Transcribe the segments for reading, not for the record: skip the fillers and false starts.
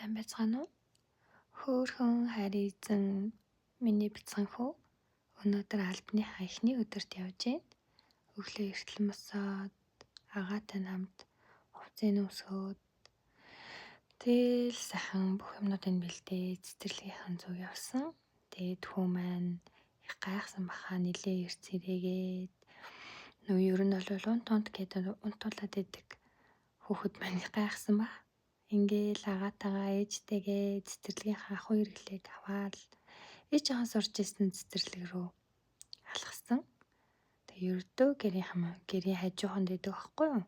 Сайн байцгаана уу? Хөөхөн харийзан миний бяцхан хүү. Өнөөдөр албаныхаа эхний өдөрт явж байна. Өглөө эртлэн босоод агаатай хамт хувцсыг өсгөөд тэгэл сайхан бүх юмнуудыг бэлдээ цэцэрлэгийнхэн зүг явсан. Тэгээд хүү маань их гайхсан баха нилээ эрт цэрэгээд нөө ер нь бол унт гэдэг унтуулад идэг хүүхэд маань их гайхсан ба. Ингээл агаатайгаа ээжтэйгээ цэцэрлэгийнхаа ахуй хэрэглээг аваад ээжийнхээ сурж исэн цэцэрлэг рүү алхсан. Тэгээ ердөө гэрийн хажууханд идэг байхгүй юу?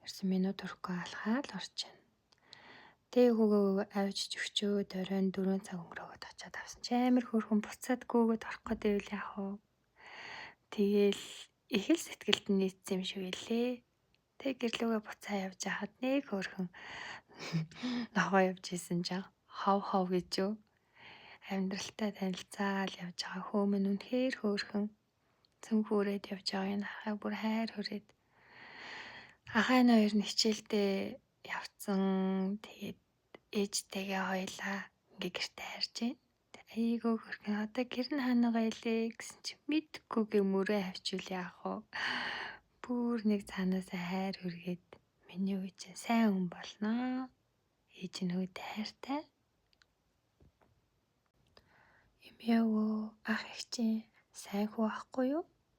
Ерсэн минут хүрэхгүй алхаад орчин. Тэгээ хүүгөө авч өчөөд оройн 4 цаг өнгөрөөгд очиад авсан. Чи амар хөөрхөн буцаад гүүгээд орох гэдэг үйл яах вэ? Тэгээл их л сэтгэлд нийцсэн юм шиг үлээ. Тэг гэрлүүгээ буцаа явж хахад нэг хөөрхөн ногоо явж исэн чинь хов гэж юу? Амьдралтай танилцаал явж байгаа хөөмөн үнэхээр хөөрхөн цүнхүүрээд явж байгааг харахаа бүр хайр хүрээд ахаа нь хоёр нь хичээлдээ явцсан. Тэгээд ээжтэйгээ хоёлаа ингээ гэртээ харж байна. Айгөө хөрхөн одоо гэр нь хаанагаа илээ гэсэн чи мэдхгүйгээ мөрөө авчвал яах вэ? Бүр нэг цаанаасаа хайр хүргээд миний үе чинь сайн хүн болноо. Ээж нь хөөд хайртай. Эмээ өвөө ах их чинь сайн хүү ахгүй юу?